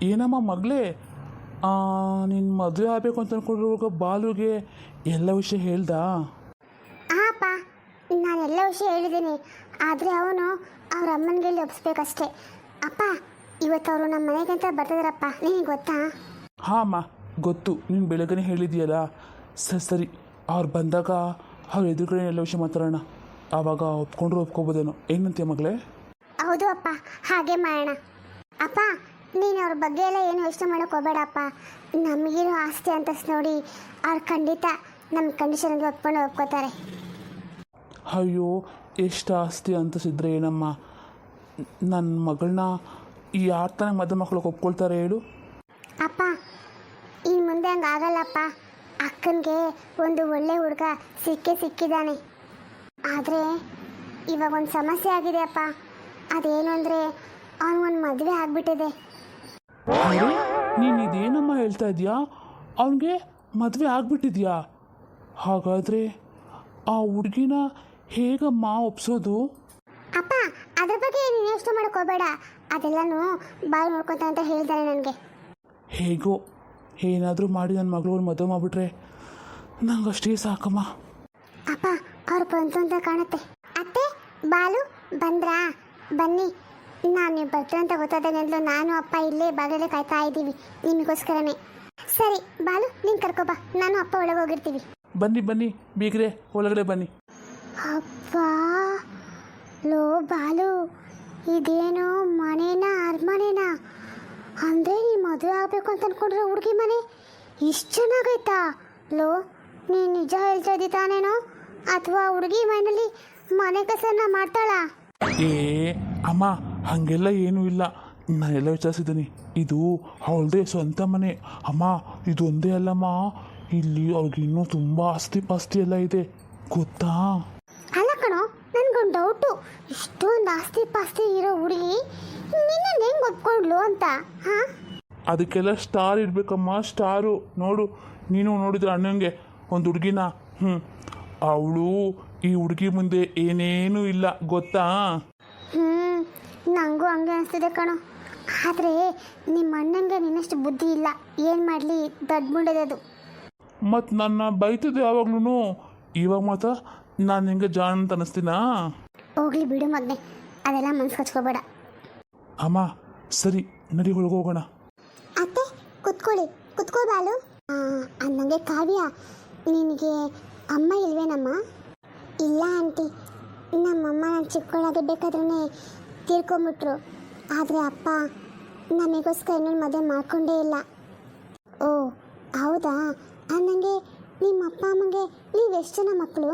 ಏನಮ್ಮ ಮಗಳೇ, ನಿನ್ನ ಮದುವೆ ಆಗಬೇಕು ಅಂತ ಅಂದ್ಕೊಂಡಿರುವಾಗ ಬಾಲುಗೆ ಎಲ್ಲ ವಿಷಯ ಹೇಳ್ದಾ? ಹಾಂ ನಾನೆಲ್ಲ ವಿಷಯ ಹೇಳಿದ್ದೀನಿ. ಆದರೆ ಅವನು ಅವ್ರ ಅಮ್ಮನಿಗೆ ಇಲ್ಲಿ ಒಪ್ಪಿಸ್ಬೇಕಷ್ಟೇ. ಅಪ್ಪ, ಇವತ್ತು ಅವರು ನಮ್ಮ ಮನೆಗಂತ ಬರ್ತಿದಾರಪ್ಪ, ನಿನಗೆ ಗೊತ್ತಾ? ಹಾಂ ಅಮ್ಮ ಗೊತ್ತು, ನೀನು ಬೆಳಗ್ಗೆ ಹೇಳಿದೆಯಲ್ಲ. ಸರಿ, ಅವ್ರು ಬಂದಾಗ ಅವ್ರ ಎದುರುಗಡೆ ಎಲ್ಲ ವಿಷಯ ಮಾತಾಡೋಣ. ಆವಾಗ ಒಪ್ಕೊಂಡ್ರು ಒಪ್ಕೋಬೋದೇನೋ, ಏನಂತೀಯ ಮಗಳೇ? ಹೌದು ಅಪ್ಪ, ಹಾಗೆ ಮಾಡೋಣ. ಅಪ್ಪ, ನೀನು ಅವ್ರ ಬಗ್ಗೆ ಎಲ್ಲ ಏನು ಯೋಚನೆ ಮಾಡೋಕೆ ಹೋಗಬೇಡಪ್ಪ. ನಮಗಿರೋ ಆಸ್ತಿ ಅಂತಸ್ ನೋಡಿ ಅವ್ರು ಖಂಡಿತ ನಮ್ಮ ಕಂಡೀಷನ್ಗೆ ಒಪ್ಕೋತಾರೆ. ಅಯ್ಯೋ, ಎಷ್ಟು ಆಸ್ತಿ ಅಂತಸಿದ್ರೆ ಏನಮ್ಮ, ನನ್ನ ಮಗಳನ್ನ ಯಾರು ತಾನೇ ಮದುವೆ ಮಕ್ಕಳಿಗೆ ಒಪ್ಕೊಳ್ತಾರೆ ಹೇಳು? ಅಪ್ಪ, ಇನ್ನು ಮುಂದೆ ಹಂಗೆ ಆಗಲ್ಲಪ್ಪ. ಅಕ್ಕನಿಗೆ ಒಂದು ಒಳ್ಳೆ ಹುಡುಗ ಸಿಕ್ಕಿದ್ದಾನೆ. ಆದರೆ ಇವಾಗ ಒಂದು ಸಮಸ್ಯೆ ಆಗಿದೆ ಅಪ್ಪ. ಅದೇನು ಅಂದರೆ ಅವನಿಗೊಂದು ಮದುವೆ ಆಗಿಬಿಟ್ಟಿದೆ. ನೀನು ಇದೇನಮ್ಮ ಹೇಳ್ತಾ ಇದೆಯಾ? ಅವನಿಗೆ ಮದುವೆ ಆಗ್ಬಿಟ್ಟಿದ್ಯಾ? ಹಾಗಾದರೆ ಆ ಹುಡುಗಿನ ಹೇಗಮ್ಮ ಒಪ್ಸೋದು? ಅಪ್ಪ, ಅದ್ರ ಬಗ್ಗೆ ನೀನು ಯೋಚನೆ ಮಾಡೋಕೆ ಹೋಗಬೇಡ. ಅದೆಲ್ಲನೂ ಬಾಯಿ ನೋಡ್ಕೊತ ಅಂತ ಹೇಳ್ತಾರೆ ನನಗೆ. ಹೇಗೋ ಏನಾದರೂ ಮಾಡಿ ನನ್ನ ಮಗಳು ಮದುವೆ ಮಾಡಿಬಿಟ್ರೆ ನಂಗಷ್ಟೇ ಸಾಕಮ್ಮ. ಅಪ್ಪ, ಅವ್ರು ಬಂತು ಅಂತ ಕಾಣುತ್ತೆ. ಅತ್ತೆ, ಬಾಲು ಬಂದ್ರಾ? ಬನ್ನಿ. ನೀವು ಬರ್ತೀರಂತ ಗೊತ್ತಾದಾಗಂತಲೂ ನಾನು ಅಪ್ಪ ಇಲ್ಲೇ ಬಾಗಿಲೇ ಕಾಯ್ತಾ ಇದ್ದೀವಿ ನಿಮಗೋಸ್ಕರನೇ. ಸರಿ ಬಾಲು, ನೀನು ಕರ್ಕೊಬಾ, ನಾನು ಅಪ್ಪ ಒಳಗೆ ಹೋಗಿರ್ತೀವಿ. ಬನ್ನಿ ಬನ್ನಿ ಬೀಗ್ರೆ, ಒಳಗಡೆ ಬನ್ನಿ. ಅಪ್ಪ, ಲೋ ಬಾಲು, ಇದೇನು ಮನೇನ ಅರಮನೆನಾ? ಅಂದರೆ ನೀ ಮದುವೆ ಆಗಬೇಕು ಅಂತ ಅಂದ್ಕೊಂಡ್ರೆ ಹುಡುಗಿ ಮನೆ ಇಷ್ಟು ಚೆನ್ನಾಗೈತಾ? ಲೋ, ನೀನು ನಿಜ ಹೇಳ್ತಾ ಇದ್ದಿ ತಾನೇನೋ, ಅಥವಾ ಹುಡುಗಿ ಮನೆಯಲ್ಲಿ ಮನೆ ಕಸನ ಮಾಡ್ತಾಳಾ? ಏ ಅಮ್ಮ, ಹಾಗೆಲ್ಲ ಏನೂ ಇಲ್ಲ. ನಾನೆಲ್ಲ ವಿಚಾರಿಸಿದ್ದೀನಿ. ಇದು ಅವಳದೇ ಸ್ವಂತ ಮನೆ ಅಮ್ಮ. ಇದು ಒಂದೇ ಅಲ್ಲಮ್ಮ, ಇಲ್ಲಿ ಅವ್ರಿಗೆ ಇನ್ನೂ ತುಂಬ ಆಸ್ತಿ ಪಾಸ್ತಿ ಎಲ್ಲ ಇದೆ, ಗೊತ್ತಾ? ಅಲ್ಲ ಕಣೋ, ನನಗೊಂದು ಡೌಟು. ಇಷ್ಟೊಂದು ಆಸ್ತಿ ಪಾಸ್ತಿ ಇರೋ ಹುಡುಗಿ ನಿನ್ನ ಹೆಂಗೆ ಒಪ್ಕೊಂಡ್ಲು ಅಂತ? ಹಾಂ, ಅದಕ್ಕೆಲ್ಲ ಸ್ಟಾರ್ ಇರಬೇಕಮ್ಮ, ಸ್ಟಾರು. ನೋಡು, ನೀನು ನೋಡಿದ್ರೆ ಅಣ್ಣಂಗೆ ಒಂದು ಹುಡುಗಿನ. ಅವಳು ಈ ಹುಡುಗಿ ಮುಂದೆ ಏನೇನೂ ಇಲ್ಲ, ಗೊತ್ತಾ? ನನಗೂ ಹಂಗೆ ಅನಿಸ್ತಿದೆ ಕಣೋ. ಆದರೆ ನಿಮ್ಮ ಅಣ್ಣಂಗೆ ನಿನ್ನಷ್ಟು ಬುದ್ಧಿ ಇಲ್ಲ. ಏನು ಮಾಡಲಿ, ದೊಡ್ಡ ಮುಂಡೆದದು. ಮತ್ತು ನನ್ನ ಬೈತದೆ ಯಾವಾಗ್ಲೂ. ಇವಾಗ ಮಾತ್ರ ನಾನು ನಿಂಗೆ ಜಾಣ ಅಂತ ಅನ್ನಿಸ್ತೀನಾ? ಹೋಗ್ಲಿ ಬಿಡು ಮಗನೆ, ಅದೆಲ್ಲ ಮನ್ಸು ಹಚ್ಕೋಬೇಡ. ಅಮ್ಮ ಸರಿ, ನಡಿ ಒಳಗೆ ಹೋಗೋಣ. ಅತ್ತೆ, ಕುತ್ಕೋ ಬಾಲು. ಅಂದಂಗೆ ಕಾವ್ಯ, ನಿನಗೆ ಅಮ್ಮ ಇಲ್ವೇನಮ್ಮ? ಇಲ್ಲ ಆಂಟಿ, ನಮ್ಮಮ್ಮ ನಾನು ಚಿಕ್ಕವಳಾಗಿರ್ಬೇಕಾದ್ರೇ ತೀರ್ಕೊಂಬಿಟ್ರು. ಆದರೆ ಅಪ್ಪ ನಮಗೋಸ್ಕರ ಇನ್ನೊಂದು ಮದುವೆ ಮಾಡ್ಕೊಂಡೇ ಇಲ್ಲ. ಓ ಹೌದಾ? ಅಂದಂಗೆ ನಿಮ್ಮ ಅಪ್ಪ ಅಮ್ಮಗೆ ನೀವೆಷ್ಟು ಜನ ಮಕ್ಕಳು?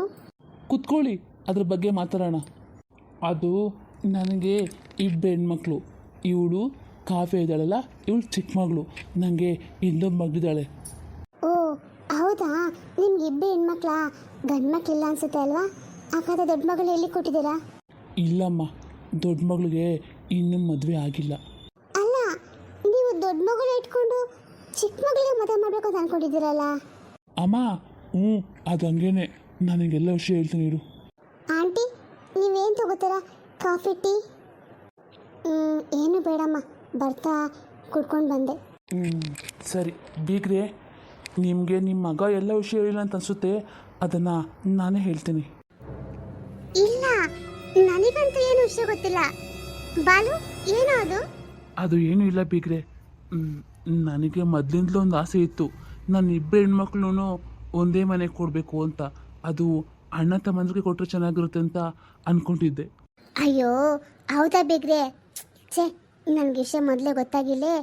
ಕುತ್ಕೊಳ್ಳಿ, ಅದ್ರ ಬಗ್ಗೆ ಮಾತಾಡೋಣ. ಅದು ನನಗೆ ಇಬ್ಬರು ಹೆಣ್ಮಕ್ಳು. ಇವಳು ಕಾಫೆ ಇದ್ದಾಳಲ್ಲ, ಇವಳು ಚಿಕ್ಕ ಮಗಳು. ನನಗೆ ಇನ್ನೊಬ್ಬ ಮಗಳಿದ್ದಾಳೆ. ಓ ಹೌದಾ? ನಿಮ್ಗೆ ಇಬ್ಬರು ಹೆಣ್ಮಕ್ಳಾ? ಗಂಡು ಮಕ್ಕಳಿಲ್ಲ ಅನ್ಸುತ್ತೆ ಅಲ್ವಾ? ಹಾಗಾದ್ರೆ ದೊಡ್ಡ ಮಗಳು ಎಲ್ಲಿ ಕೊಟ್ಟಿದ್ದೀರಾ? ಇಲ್ಲಮ್ಮ, ದೊಡ್ಡ ಮಗಳಿಗೆ ಇನ್ನೂ ಮದುವೆ ಆಗಿಲ್ಲ. ಅಲ್ಲ, ನೀವು ದೊಡ್ಡ ಮಗಳು ಇಟ್ಕೊಂಡು ಚಿಕ್ಕ ಮಗಳಿಗೆ ಮದುವೆ ಮಾಡಬೇಕು ಅಂತ ಅಂದ್ಕೊಂಡಿದ್ದೀರಲ್ಲ? ಅಮ್ಮ ಅದು ಹಂಗೇನೆ. ನನಗೆಲ್ಲ ವಿಷಯ ಹೇಳ್ತೀನಿ ಇರು. ಆಂಟಿ, ನೀವೇನು ತಗೋತೀರಾ? Coffee, tea? ಏನು ಬೇಡಮ್ಮ, ಬರ್ತಾ ಕುಡ್ಕೊಂಡು ಬಂದೆ. ಸರಿ ಬೀಗ್ರೆ, ನಿಮಗೆ ನಿಮ್ಮ ಮಗ ಎಲ್ಲ ವಿಷಯ ಹೇಳಿಲ್ಲ ಅಂತ ಅನಿಸುತ್ತೆ. ಅದನ್ನು ನಾನೇ ಹೇಳ್ತೀನಿ. ಇಲ್ಲ, ನನಗಂತೂ ಏನು ವಿಷಯ ಗೊತ್ತಿಲ್ಲ. ಬಾಲು, ಏನೋ ಅದು? ಅದು ಏನೂ ಇಲ್ಲ ಬೀಗ್ರೆ. ನನಗೆ ಮೊದಲಿಂದಲೂ ಒಂದು ಆಸೆ ಇತ್ತು, ನನ್ನ ಇಬ್ಬರು ಹೆಣ್ಮಕ್ಳು ಒಂದೇ ಮನೆಗೆ ಕೊಡಬೇಕು ಅಂತ. ಅದು ಅಣ್ಣ ತಮ್ಮಂದಿರಿಗೆ ಕೊಟ್ಟರೆ ಚೆನ್ನಾಗಿರುತ್ತೆ ಅಂತ ಅಂದ್ಕೊಂಡಿದ್ದೆ. ಅಯ್ಯೋ ಹೌದಾ ಬೇಗ್ರೆ? ಛೇ, ನನಗೆ ವಿಷಯ ಮೊದಲೇ ಗೊತ್ತಾಗಿಲ್ಲೇ.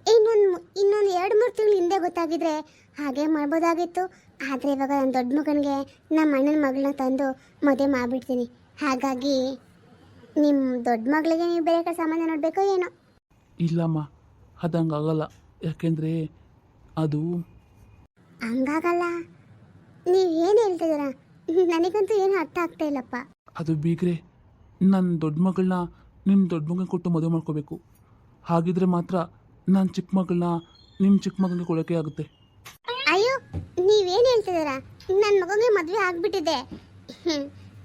ಇನ್ನೊಂದು 2-3 ತಿಂಗಳು ಹಿಂದೆ ಗೊತ್ತಾಗಿದ್ರೆ ಹಾಗೆ ಮಾಡ್ಬೋದಾಗಿತ್ತು. ಆದರೆ ಇವಾಗ ನನ್ನ ದೊಡ್ಡ ಮಗನಿಗೆ ನಮ್ಮ ಅಣ್ಣನ ಮಗಳನ್ನ ತಂದು ಮದುವೆ ಮಾಡಿಬಿಡ್ತೀನಿ. ಹಾಗಾಗಿ ನಿಮ್ಮ ದೊಡ್ಡ ಮಗಳಿಗೆ ನೀವು ಬೇರೆ ಕಡೆ ಸಂಬಂಧ ನೋಡಬೇಕೋ ಏನೋ? ಇಲ್ಲಮ್ಮ, ಅದು ಹಂಗಾಗಲ್ಲ. ಯಾಕೆಂದರೆ ಅದು ಹಂಗಾಗಲ್ಲ? ನೀವು ಏನು ಹೇಳ್ತಿದ್ದೀರಾ? ನನಗಂತೂ ಏನು ಅರ್ಥ ಆಗ್ತಾ ಇಲ್ಲಪ್ಪ. ಅದು ಬೀಗ್ರೆ, ನನ್ನ ದೊಡ್ಡ ಮಗಳನ್ನ ನಿಮ್ಮ ದೊಡ್ಡ ಮಗನ ಕೊಟ್ಟು ಮದುವೆ ಮಾಡ್ಕೋಬೇಕು. ಹಾಗಿದ್ರೆ ಮಾತ್ರ ನನ್ನ ಚಿಕ್ಕ ಮಗಳನ್ನ ನಿಮ್ಮ ಚಿಕ್ಕ ಮಗನಿಗೆ ಕೊಡೋಕೆ ಆಗುತ್ತೆ. ಅಯ್ಯೋ, ನೀವೇನು ಹೇಳ್ತಿದ್ದೀರಾ? ನನ್ನ ಮಗನಿಗೆ ಮದುವೆ ಆಗಿಬಿಟ್ಟಿದೆ.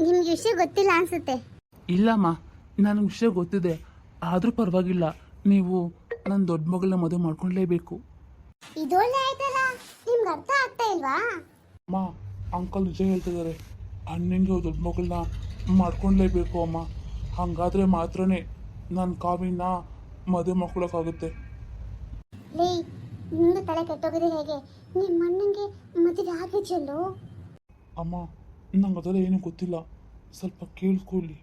ನಿಮ್ಗೆ ವಿಷಯ ಗೊತ್ತಿಲ್ಲ ಅನಿಸುತ್ತೆ. ಇಲ್ಲಮ್ಮ, ನನಗೆ ವಿಷಯ ಗೊತ್ತಿದೆ. ಆದರೂ ಪರವಾಗಿಲ್ಲ, ನೀವು ನನ್ನ ದೊಡ್ಡ ಮಗಳನ್ನ ಮದುವೆ ಮಾಡ್ಕೊಳ್ಳೇಬೇಕು. ಇದೊಳ್ಳೆ ಆಯ್ತಲ್ಲ, ನಿಮ್ಗೆ ಅರ್ಥ ಆಗ್ತಾ ಇಲ್ವಾ? ಅಮ್ಮ, ಅಂಕಲ್ ನಿಜ ಹೇಳ್ತಿದ್ದಾರೆ. ಅಣ್ಣಂಗೆ ದೊಡ್ಡ ಮಗಳನ್ನ ಮಾಡ್ಕೊಳ್ಳೇಬೇಕು ಅಮ್ಮ. ಹಾಗಾದರೆ ಮಾತ್ರನೇ ನನ್ನ ಕಾವಿನ ಮದುವೆ ಮಾಡ್ಕೊಳಕ್ಕಾಗುತ್ತೆ. ಲೇ, ನಿಮ್ದು ತಲೆ ಕೆಟ್ಟೋಗಿದೆ ಹೇಗೆ? ನಿಮ್ಮ ಅಣ್ಣಂಗೆ ಮದುವೆ ಆಗಿದ್ಯಲ್ಲೋ? ಅಮ್ಮ, ನಂಗೆ ಅದೆಲ್ಲ ಏನೂ ಗೊತ್ತಿಲ್ಲ, ಸ್ವಲ್ಪ ಕೇಳ್ಕೊಳ್ಳಿ.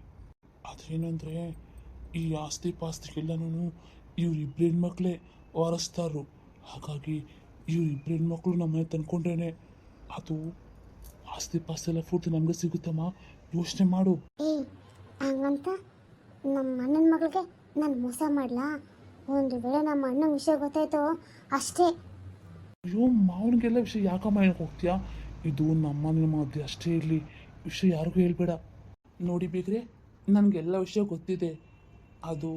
ಅದೇನೆಂದರೆ, ಈ ಆಸ್ತಿ ಪಾಸ್ತಿಗೆಲ್ಲನೂ ಇವರಿಬ್ಬರು ಹೆಣ್ಮಕ್ಳೇ ವಾರಸ್ತಾರು. ಹಾಗಾಗಿ ಇವರಿಬ್ಬರು ಹೆಣ್ಮಕ್ಳು ನಮ್ಮನೆ ತಂದ್ಕೊಂಡ್ರೇನೆ ಅದು ಆಸ್ತಿ ಪಾಸ್ತಿ ಎಲ್ಲ ಪೂರ್ತಿ ನಮಗೆ ಸಿಗುತ್ತಮ್ಮ. ಯೋಚನೆ ಮಾಡು. ಹಂಗಂತ ನಮ್ಮ ಅಣ್ಣನ ಮಗಳಿಗೆ ನಾನು ಮೋಸ ಮಾಡಲಾ? ಒಂದು ವೇಳೆ ನಮ್ಮ ಅಣ್ಣನ ವಿಷಯ ಗೊತ್ತಾಯ್ತು ಅಷ್ಟೇ. ಅಯ್ಯೋ, ಮಾವನಿಗೆಲ್ಲ ವಿಷಯ ಯಾಕಮ್ಮ ಏನಕ್ಕೆ ಹೋಗ್ತೀಯಾ? ಇದು ನಮ್ಮ ನಿಮ್ಮ ಮಧ್ಯೆ ಅಷ್ಟೇ ಇರಲಿ, ವಿಷಯ ಯಾರಿಗೂ ಹೇಳ್ಬೇಡ. ನೋಡಿ ಬೇಕ್ರೆ, ನನಗೆಲ್ಲ ವಿಷಯ ಗೊತ್ತಿದೆ. ಅದು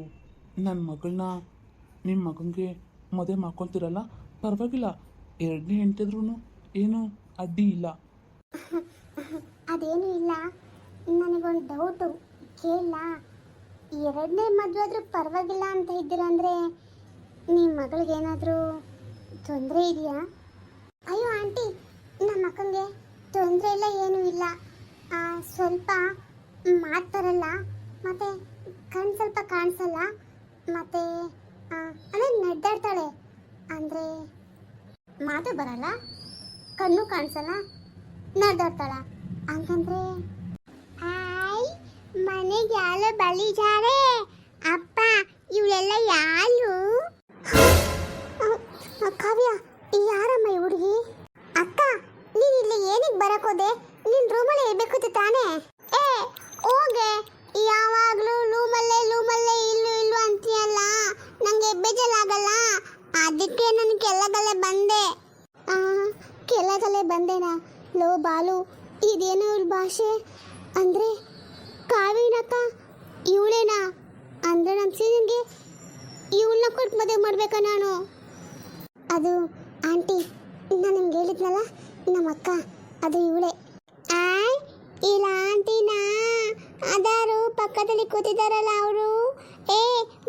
ನನ್ನ ಮಗಳನ್ನ ನಿಮ್ಮ ಮಗನಿಗೆ ಮದುವೆ ಮಾಡ್ಕೊತೀರಲ್ಲ, ಪರವಾಗಿಲ್ಲ. ಎರಡನೇ ಹೆಂಡತಿದ್ರೂ ಏನೂ ಅಡ್ಡಿ ಇಲ್ಲ. ಅದೇನೂ ಇಲ್ಲ. ನನಗೊಂದು ಡೌಟು ಕೇಳ. ಎರಡನೇ ಮದುವೆ ಆದರೂ ಪರವಾಗಿಲ್ಲ ಅಂತ ಇದ್ದೀರ ಅಂದರೆ ನಿಮ್ಮ ಮಗಳಿಗೇನಾದರೂ ತೊಂದರೆ ಇದೆಯಾ? ಅಯ್ಯೋ ಆಂಟಿ, ನಮ್ಮ ಅಕ್ಕಂಗೆ ತೊಂದರೆ ಇಲ್ಲ, ಏನೂ ಇಲ್ಲ. ಸ್ವಲ್ಪ ಮಾತಾಡಲ್ಲ, ಮತ್ತು ಕಣ್ಣು ಸ್ವಲ್ಪ ಕಾಣಿಸಲ್ಲ, ಮತ್ತು ಅಂದರೆ ನಡ್ದಾಡ್ತಾಳೆ. ಅಂದರೆ ಮಾತು ಬರಲ್ಲ, ಕಣ್ಣು ಕಾಣಿಸಲ್ಲ, ನಡ್ದಾಡ್ತಾಳ. ಹಂಗಂದ್ರೆ ಮನೆಗೆ ಯಾರೋ ಬಲಿಜಾರೆ ಅಪ್ಪ, ಇವಳೆಲ್ಲ ಯಾರು? ಕಾವ್ಯ, ಯಾರಮ್ಮ ಈ ಹುಡುಗಿ? ಅಕ್ಕ, ನೀನು ಇಲ್ಲಿ ಏನಕ್ಕೆ ಬರಕೋದೆ? ನಿನ್ನ ರೂಮಲ್ಲೇ ಇರಬೇಕು ತಾನೇ? ಹೋಗೆ, ಯಾವಾಗಲೂ ಲೂಮಲ್ಲೇ ಇಲ್ಲು ಅಂತೀಯಲ್ಲ, ನನಗೆ ಬೇಜಾರಾಗಲ್ಲ. ಅದಕ್ಕೆ ನಾನು ಕೆಳಗಲೆ ಬಂದೆ. ಕೆಳಗಲೆ ಬಂದೇನಾ? ಲೋ ಬಾಲು, ಇದೇನು ಇವಳ ಭಾಷೆ? ಅಂದರೆ ಕಾವಿನಕ್ಕ ಇವಳೇನಾ? ಅಂದರೆ ನಮ್ಮ ಸೀನಿಗೆ ಇವಳನ್ನ ಕೊಟ್ಟು ಮದುವೆ ಮಾಡ್ಬೇಕಾ ನಾನು? ಅದು ಆಂಟಿ, ನಾನು ನಿಮ್ಗೆ ಹೇಳಿದ್ನಲ್ಲ, ನಮ್ಮ ಅಕ್ಕ, ಅದು ಇವಳೇ. ಇಲ್ಲ ಆಂಟಿನಾ? ಅದಾರು ಪಕ್ಕದಲ್ಲಿ ಕೂತಿದ್ದಾರಲ್ಲ ಅವರು.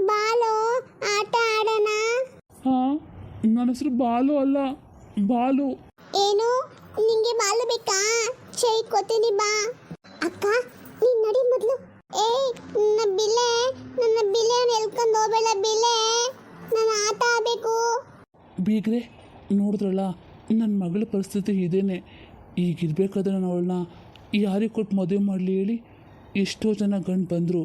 ಬಾಲು, ಆಟ ಆಡೋಣ. ಹಾಂ, ನನ್ನ ಹೆಸರು ಬಾಲು ಅಲ್ಲ, ಬಾಲು. ಏನು, ನಿಂಗೆ ಬಾಲು ಬೇಕಾ? ಚೈ ಕೊತ್ತೀನಿ ಬಾ. ಅಕ್ಕ, ನೀನು ನಡಿ ಮೊದಲು. ನನ್ನ ಬಿಲೆ ಎಲ್ಕೊಂಡು ಹೋಗಬೇಡ ಬಿಲೆ, ನಾನು ಆಟ ಆಡಬೇಕು. ಬೀಗ್ರೆ, ನೋಡಿದ್ರಲ್ಲ, ನನ್ನ ಮಗಳ ಪರಿಸ್ಥಿತಿ ಇದೇನೆ. ಈಗಿರ್ಬೇಕಾದ್ರೆ ನಾನು ಅವಳನ್ನ ಯಾರಿಗೆ ಕೊಟ್ಟು ಮದುವೆ ಮಾಡಲಿ ಹೇಳಿ? ಎಷ್ಟೋ ಜನ ಗಂಡು ಬಂದರು,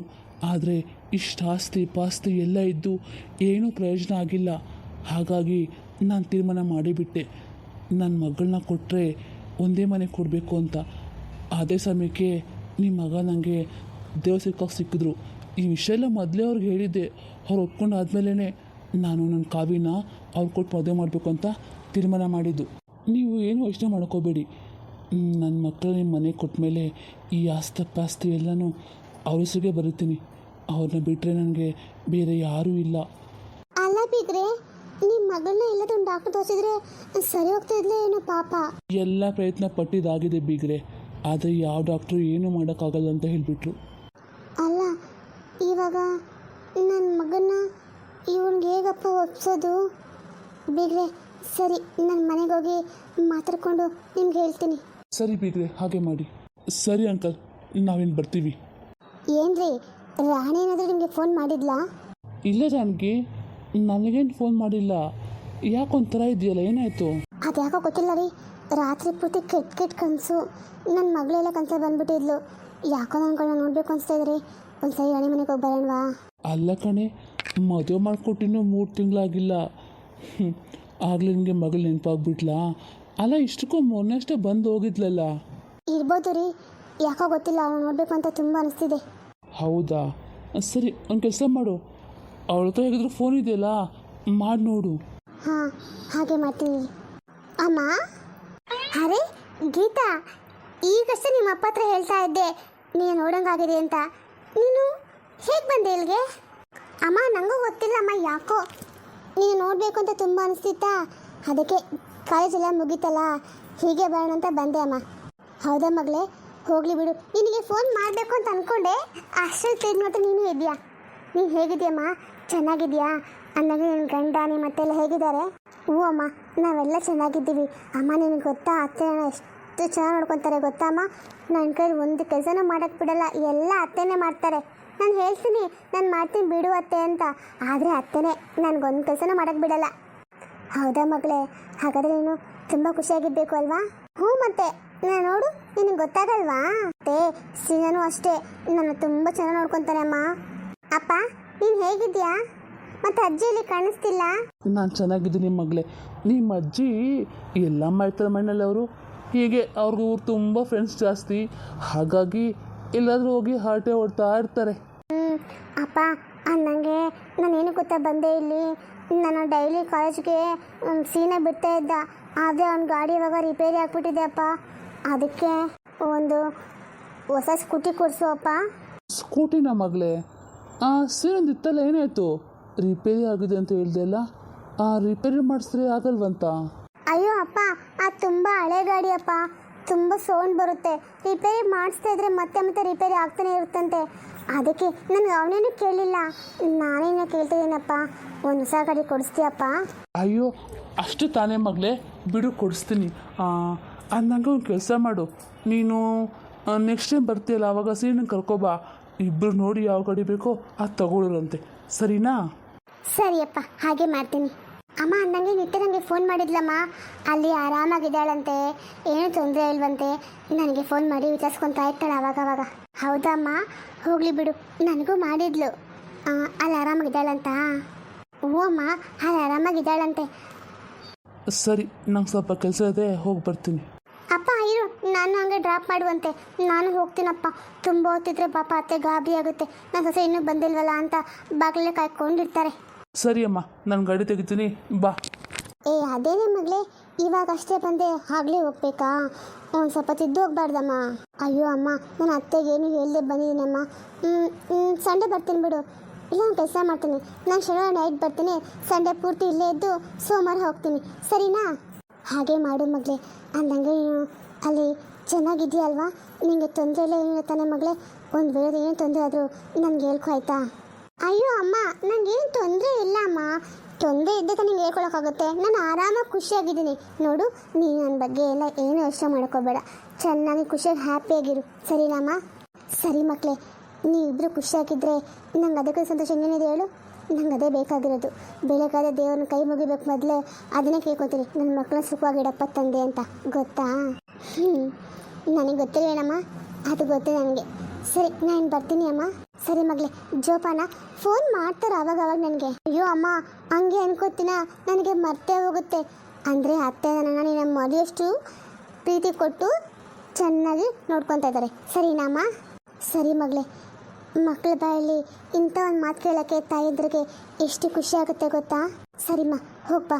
ಆದರೆ ಇಷ್ಟು ಆಸ್ತಿ ಪಾಸ್ತಿ ಎಲ್ಲ ಇದ್ದು ಏನೂ ಪ್ರಯೋಜನ ಆಗಿಲ್ಲ. ಹಾಗಾಗಿ ನಾನು ತೀರ್ಮಾನ ಮಾಡಿಬಿಟ್ಟೆ, ನನ್ನ ಮಗಳನ್ನ ಕೊಟ್ಟರೆ ಒಂದೇ ಮನೆ ಕೊಡಬೇಕು ಅಂತ. ಅದೇ ಸಮಯಕ್ಕೆ ನಿಮ್ಮ ಮಗ ನನಗೆ ದೇವಸ್ಥಾನಕ್ಕೆ ಸಿಕ್ಕಿದ್ರು. ಈ ವಿಷಯ ಎಲ್ಲ ಮೊದಲೇ ಅವ್ರಿಗೆ ಹೇಳಿದ್ದೆ. ಅವ್ರು ಒಪ್ಕೊಂಡು ಆದಮೇಲೆ ನಾನು ನನ್ನ ಕಾವಿನ ಅವ್ರು ಕೊಟ್ಟು ಮದುವೆ ಮಾಡಬೇಕು ಅಂತ ತೀರ್ಮಾನ ಮಾಡಿದ್ದು. ನೀವು ಏನು ಯೋಚನೆ ಮಾಡ್ಕೋಬೇಡಿ. ನನ್ನ ಮಕ್ಕಳು ನಿಮ್ಮ ಮನೆಗೆ ಕೊಟ್ಟ ಮೇಲೆ ಈ ಆಸ್ತಿ ಪಾಸ್ತಿ ಎಲ್ಲನೂ ಅವ್ರ ಹೆಸರಿಗೆ ಬರೀತೀನಿ. ಅವ್ರನ್ನ ಬಿಟ್ಟರೆ ನನಗೆ ಬೇರೆ ಯಾರೂ ಇಲ್ಲ. ಅಲ್ಲ ಬೀಗ್ರೆ, ನಿಮ್ಮ ಮಗಳನ್ನ ಎಲ್ಲದೊಂದು ಡಾಕ್ಟರ್ ತೋರಿಸಿದ್ರೆ ಸರಿ ಹೋಗ್ತಾ ಇದ್ಲೇ ಏನೋ ಪಾಪ. ಎಲ್ಲ ಪ್ರಯತ್ನ ಪಟ್ಟಿದ್ದಾಗಿದೆ ಬೀಗ್ರೆ, ಆದರೆ ಯಾವ ಡಾಕ್ಟ್ರು ಏನೂ ಮಾಡೋಕ್ಕಾಗಲ್ಲ ಅಂತ ಹೇಳಿಬಿಟ್ರು. ಅಲ್ಲ, ಇವಾಗ ನನ್ನ ಮಗನ್ನ ಇವನಿಗೆ ಹೇಗಪ್ಪ ಒಪ್ಸೋದು? ಬೀಗ್ರೆ, ಸರಿ, ನನ್ನ ಮನೆಗೆ ಹೋಗಿ ಮಾತಾಡ್ಕೊಂಡು ನಿಮ್ಗೆ ಹೇಳ್ತೀನಿ. ಸರಿ ಬೀಗ್ರೆ, ಹಾಗೆ ಮಾಡಿ. ಸರಿ ಅಂಕಲ್, ನಾವೇನು ಬರ್ತೀವಿ. ಏನ್ರಿ, ರಾಣಿ ಏನಾದರೂ ನಿಮಗೆ ಫೋನ್ ಮಾಡಿದ್ಲಾ? ಇಲ್ಲ ಜಾನಕಿ, ನನಗೇನು ಫೋನ್ ಮಾಡಿಲ್ಲ. ಯಾಕೊಂಥರ ಇದೆಯಲ್ಲ, ಏನಾಯಿತು? ಅದು ಯಾಕೋ ಗೊತ್ತಿಲ್ಲ ರೀ, ರಾತ್ರಿ ಪೂರ್ತಿ ಕೆಟ್ಟ ಕನಸು. ನನ್ನ ಮಗಳೆಲ್ಲ ಕನಸಲ್ಲಿ ಬಂದ್ಬಿಟ್ಟಿದ್ಲು. ಯಾಕೋ ನನ್ನ ನೋಡಬೇಕು ಅನಿಸ್ತಾ ಇದ್ರಿ. ಒಂದು ಸರಿ ರಾಣಿ ಮನೆಗೆ ಹೋಗಿ ಬರೋಣವಾ? ಅಲ್ಲ ಕಣೆ, ಮದುವೆ ಮಾಡಿಕೊಟ್ಟಿನ್ನೂ 3 ತಿಂಗಳಾಗಿಲ್ಲ. ಆಗಲೇ ನಿನಗೆ ಮಗಳು ನೆನಪಾಗ್ಬಿಟ್ಲಾ? ಅಲ್ಲ, ಇಷ್ಟಕ್ಕೂ ಮೊನ್ನೆಷ್ಟೇ ಬಂದು ಹೋಗಿದ್ಲಲ್ಲ. ಇರ್ಬೋದು ರೀ, ಯಾಕೋ ಗೊತ್ತಿಲ್ಲ, ಅವಳು ನೋಡಬೇಕು ಅಂತ ತುಂಬ ಅನಿಸ್ತಿದೆ. ಹೌದಾ? ಸರಿ, ಒಂದು ಕೆಲಸ ಮಾಡು, ಅವಳ ಹತ್ರ ಹೇಗಿದ್ರು ಫೋನ್ ಇದೆಯಲ್ಲ, ಮಾಡಿ ನೋಡು. ಹಾಂ, ಹಾಗೆ ಮಾಡ್ತೀನಿ. ಅಮ್ಮ, ಅರೆ ಗೀತಾ, ಈಗಷ್ಟೇ ನಿಮ್ಮ ಅಪ್ಪ ಹತ್ರ ಹೇಳ್ತಾ ಇದ್ದೆ ನೀನು ನೋಡೋಂಗಾಗಿದೆ ಅಂತ. ನೀನು ಹೇಗೆ ಬಂದೆ ಇಲ್ಲಿಗೆ? ಅಮ್ಮ, ನನಗೂ ಗೊತ್ತಿಲ್ಲ ಅಮ್ಮ, ಯಾಕೋ ನೀನು ನೋಡಬೇಕು ಅಂತ ತುಂಬ ಅನಿಸ್ತಿತ್ತಾ, ಅದಕ್ಕೆ ಕಾಲೇಜೆಲ್ಲ ಮುಗೀತಲ್ಲ, ಹೀಗೆ ಬರೋಣ ಅಂತ ಬಂದೆ ಅಮ್ಮ. ಹೌದಾ ಮಗಳೇ, ಹೋಗಲಿ ಬಿಡು. ನಿನಗೆ ಫೋನ್ ಮಾಡಬೇಕು ಅಂತ ಅಂದ್ಕೊಂಡೆ, ಅಷ್ಟರಲ್ಲಿ ತಿರ್ಗಿ ನೋಡ್ತಾ ನೀನು ಇದೆಯಾ. ನೀನು ಹೇಗಿದೆಯಮ್ಮ? ಚೆನ್ನಾಗಿದೆಯಾ? ಅಂದಾಗ ನಿನ್ನ ಗಂಡ ನಿಮ್ಮ ಅತ್ತೆಲ್ಲ ಹೇಗಿದ್ದಾರೆ? ಹ್ಞೂ ಅಮ್ಮ, ನಾವೆಲ್ಲ ಚೆನ್ನಾಗಿದ್ದೀವಿ. ಅಮ್ಮ ನಿನಗೆ ಗೊತ್ತಾ, ಅತ್ತೆ ಎಷ್ಟು ಚೆನ್ನಾಗಿ ನೋಡ್ಕೊತಾರೆ ಗೊತ್ತಾ ಅಮ್ಮ? ನನ್ನ ಕೈ ಒಂದು ಕೆಲಸನೂ ಮಾಡೋಕ್ಕೆ ಬಿಡಲ್ಲ, ಎಲ್ಲ ಅತ್ತೆನೇ ಮಾಡ್ತಾರೆ. ನಾನು ಹೇಳ್ತೀನಿ, ನಾನು ಮಾಡ್ತೀನಿ ಬಿಡು ಅತ್ತೆ ಅಂತ, ಆದರೆ ಅತ್ತೆನೇ ನನಗೊಂದು ಕೆಲಸನೂ ಮಾಡೋಕ್ಕೆ ಬಿಡಲ್ಲ. ಹೌದಾ ಮಗಳೇ? ಹಾಗಾದರೆ ನೀನು ತುಂಬ ಖುಷಿಯಾಗಿರಬೇಕು ಅಲ್ವಾ? ಹ್ಞೂ ಮತ್ತೆ ನಾನು ನೋಡು, ನಿನಗೆ ಗೊತ್ತಾಗಲ್ವಾ? ಮತ್ತೆ ಸೀನೂ ಅಷ್ಟೇ, ನನ್ನ ತುಂಬ ಚೆನ್ನಾಗಿ ನೋಡ್ಕೊತಾನೆ ಅಮ್ಮ. ಅಪ್ಪ ನೀನು ಹೇಗಿದ್ಯಾ? ಮತ್ತೆ ಅಜ್ಜಿಯಲ್ಲಿ ಕಾಣಿಸ್ತಿಲ್ಲ. ನಾನು ಚೆನ್ನಾಗಿದ್ದೀನಿ ಮಗಳೇ. ನಿಮ್ಮ ಅಜ್ಜಿ ಎಲ್ಲ ಮಾಡ್ತಾರೆ ಮಣ್ಣಲ್ಲಿ ಅವರು. ಹೀಗೆ ಅವ್ರಿಗೂ ತುಂಬ ಫ್ರೆಂಡ್ಸ್ ಜಾಸ್ತಿ, ಹಾಗಾಗಿ ಎಲ್ಲಾದರೂ ಹೋಗಿ ಹಾರ್ಟೆ ಹೊಡ್ತಾ ಇರ್ತಾರೆ. ಅಪ್ಪ ನನಗೆ ನಾನೇನು ಗೊತ್ತಾ ಬಂದೆ ಇಲ್ಲಿ. ನಾನು ಡೈಲಿ ಕಾಲೇಜ್ಗೆ ಸೀನಾ ಬಿಡ್ತಾ ಇದ್ದ, ಆದರೆ ಅವ್ನ ಗಾಡಿ ಇವಾಗ ರಿಪೇರಿ ಆಗಿಬಿಟ್ಟಿದೆ ಅಪ್ಪ. ಅದಕ್ಕೆ ಒಂದು ಹೊಸ ಸ್ಕೂಟಿ ಕೊಡಿಸು ಅಪ್ಪ. ಸ್ಕೂಟಿನ ಮಗಳೇ? ಸೀನೊಂದು ಇತ್ತಲ್ಲ, ಏನಾಯಿತು? ರಿಪೇರಿ ಆಗಿದೆ ಅಂತ ಹೇಳ್ದೆಲ್ಲ, ರಿಪೇರಿ ಮಾಡಿಸಿದ್ರೆ ಆಗಲ್ವಂತ? ಅಯ್ಯೋ ಅಪ್ಪ, ಅದು ತುಂಬ ಹಳೆ ಗಾಡಿ ಅಪ್ಪ, ತುಂಬ ಸೌಂಡ್ ಬರುತ್ತೆ. ರಿಪೇರಿ ಮಾಡಿಸ್ತಾ ಇದ್ರೆ ಮತ್ತೆ ಮತ್ತೆ ರಿಪೇರಿ ಆಗ್ತಾನೆ ಇರುತ್ತಂತೆ. ಅದಕ್ಕೆ ನಾನು ಅವನೇನು ಕೇಳಿಲ್ಲ, ನಾನೇನೋ ಕೇಳ್ತಿದ್ದೀನಪ್ಪ. ಒಂದು ಹೊಸ ಗಾಡಿ ಕೊಡಿಸ್ತೀಯಪ್ಪ? ಅಯ್ಯೋ ಅಷ್ಟು ತಾನೇ ಮಗಳೇ, ಬಿಡು ಕೊಡಿಸ್ತೀನಿ. ಅಂದಂಗೆ ಒಂದು ಕೆಲಸ ಮಾಡು, ನೀನು ನೆಕ್ಸ್ಟ್ ಟೈಮ್ ಬರ್ತೀಯಲ್ಲ ಆವಾಗ ಸೀನನ್ನು ಕರ್ಕೊಬಾ. ಇಬ್ಬರು ನೋಡಿ ಯಾವ ಗಾಡಿ ಬೇಕೋ ಅದು ತಗೊಳ್ಳೋರಂತೆ, ಸರಿನಾ? ಸರಿಯಪ್ಪ, ಹಾಗೆ ಮಾಡ್ತೀನಿ. ಅಮ್ಮ ಅಂದಂಗೆ ನಿತ್ಯ ನನಗೆ ಫೋನ್ ಮಾಡಿದ್ಲಮ್ಮ, ಅಲ್ಲಿ ಆರಾಮಾಗಿದ್ದಾಳಂತೆ, ಏನೂ ತೊಂದರೆ ಇಲ್ವಂತೆ. ನನಗೆ ಫೋನ್ ಮಾಡಿ ವಿಚಾರಿಸ್ಕೊತಾ ಇರ್ತಾಳೆ ಅವಾಗವಾಗ. ಹೌದಮ್ಮ, ಹೋಗಲಿ ಬಿಡು, ನನಗೂ ಮಾಡಿದ್ಲು. ಅಲ್ಲಿ ಆರಾಮಾಗಿದ್ದಾಳಂತ? ಹ್ಞೂ ಅಮ್ಮ, ಅಲ್ಲಿ ಆರಾಮಾಗಿದ್ದಾಳಂತೆ. ಸರಿ, ನಂಗೆ ಸ್ವಲ್ಪ ಕೆಲಸ ಇದೆ, ಹೋಗಿ ಬರ್ತೀನಿ. ಅಪ್ಪ ಇರು, ನಾನು ಹಂಗೆ ಡ್ರಾಪ್ ಮಾಡುವಂತೆ. ನಾನು ಹೋಗ್ತೀನಪ್ಪ, ತುಂಬ ಹೊತ್ತಿದ್ರೆ ಪಾಪ ಅತ್ತೆ ಗಾಬರಿ ಆಗುತ್ತೆ. ನನ್ನ ಸೊಸೆ ಇನ್ನೂ ಬಂದಿಲ್ವಲ್ಲ ಅಂತ ಬಾಗಿಲೇ ಕಾಯ್ಕೊಂಡಿರ್ತಾರೆ. ಸರಿ ಅಮ್ಮ, ನಾನು ಗಾಡಿ ತೆಗಿತೀನಿ, ಬಾ. ಅದೇನೇ ಮಗಳೇ, ಇವಾಗ ಅಷ್ಟೇ ಬಂದೆ, ಆಗಲೇ ಹೋಗ್ಬೇಕಾ? ಒಂದು ಸ್ವಲ್ಪ ತಿದ್ದು ಹೋಗ್ಬಾರ್ದಮ್ಮ. ಅಯ್ಯೋ ಅಮ್ಮ, ನನ್ನ ಅತ್ತೆಗೇನು ಹೇಳ್ದೆ ಬಂದಿದ್ದೀನಮ್ಮ. ಸಂಡೇ ಬರ್ತೀನಿ ಬಿಡು. ಇಲ್ಲ, ಒಂದು ಕೆಲಸ ಮಾಡ್ತೀನಿ, ನಾನು ಶನಿವಾರ ನೈಟ್ ಬರ್ತೀನಿ, ಸಂಡೇ ಪೂರ್ತಿ ಇಲ್ಲೇ ಇದ್ದು ಸೋಮವಾರ ಹೋಗ್ತೀನಿ, ಸರಿನಾ? ಹಾಗೆ ಮಾಡು ಮಗಳೇ. ಅಂದಂಗೆ ನೀನು ಅಲ್ಲಿ ಚೆನ್ನಾಗಿದೆಯಲ್ವಾ? ನಿನಗೆ ತೊಂದರೆ ಇಲ್ಲ ಏನು ತಾನೆ ಮಗಳೇ? ಒಂದು ವೇಳೆ ಏನು ತೊಂದರೆ ಆದರೂ ನನಗೆ ಹೇಳ್ಕೊ ಆಯಿತಾ? ಅಯ್ಯೋ ಅಮ್ಮ, ನನಗೇನು ತೊಂದರೆ ಇಲ್ಲ ಅಮ್ಮ. ತೊಂದರೆ ಇದ್ದೆ ತಾನು ನಿಂಗೆ ಹೇಳ್ಕೊಳಕ್ಕಾಗುತ್ತೆ? ನಾನು ಆರಾಮಾಗಿ ಖುಷಿಯಾಗಿದ್ದೀನಿ ನೋಡು. ನೀನು ನನ್ನ ಬಗ್ಗೆ ಎಲ್ಲ ಏನು ಯೋಚನೆ ಮಾಡ್ಕೋಬೇಡ, ಚೆನ್ನಾಗಿ ಖುಷಿಯಾಗಿ ಹ್ಯಾಪಿಯಾಗಿರು, ಸರಿನಮ್ಮ? ಸರಿ ಮಕ್ಕಳೇ, ನೀವಿಬ್ಬರು ಖುಷಿಯಾಗಿದ್ದರೆ ನಂಗೆ ಅದಕ್ಕೆ ಸಂತೋಷ ಇನ್ನೇನಿದೆ ಹೇಳು? ನಂಗೆ ಅದೇ ಬೇಕಾಗಿರೋದು. ಬೆಳಗಾದ ದೇವ್ರನ್ನ ಕೈ ಮುಗಿಬೇಕು ಮೊದಲೇ ಅದನ್ನೇ ಕೇಳ್ಕೊತೀನಿ, ನನ್ನ ಮಕ್ಕಳನ್ನ ಸುಖವಾಗಿಡಪ್ಪ ತಂದೆ ಅಂತ, ಗೊತ್ತಾ? ನನಗೆ ಗೊತ್ತಿಲ್ವೇನಮ್ಮ, ಅದು ಗೊತ್ತು ನನಗೆ. ಸರಿ, ನಾನು ಬರ್ತೀನಿ ಅಮ್ಮ. ಸರಿ ಮಗಳೇ, ಜೋಪಾನ. ಫೋನ್ ಮಾಡ್ತಾರೆ ಅವಾಗವಾಗ ನನಗೆ. ಅಯ್ಯೋ ಅಮ್ಮ, ಹಂಗೆ ಅನ್ಕೋತೀನ, ನನಗೆ ಮರ್ತೇ ಹೋಗುತ್ತೆ. ಅಂದರೆ ಅತ್ತೆ ನನ್ನ ನಿನ್ನ ಮದುವೆಷ್ಟು ಪ್ರೀತಿ ಕೊಟ್ಟು ಚೆನ್ನಾಗಿ ನೋಡ್ಕೊತಾ ಇದ್ದಾರೆ, ಸರಿನಮ್ಮ? ಸರಿ ಮಗಳೇ, ಮಕ್ಕಳ ಬಾಯಲ್ಲಿ ಇಂಥ ಒಂದು ಮಾತು ಕೇಳೋಕ್ಕೆ ತಾಯಿದ್ರಿಗೆ ಎಷ್ಟು ಖುಷಿ ಆಗುತ್ತೆ ಗೊತ್ತಾ? ಸರಿಮ್ಮ, ಹೋಗ್ಬಾ.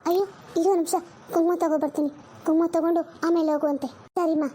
ಅಯ್ಯೋ ಇರೋ ನಿಮಿಷ, ಕುಂಕುಮ ತಗೊಬರ್ತೀನಿ. ಕುಂಕುಮ ತಗೊಂಡು ಆಮೇಲೆ ಹೋಗುವಂತೆ, ಸರಿಮ್ಮ?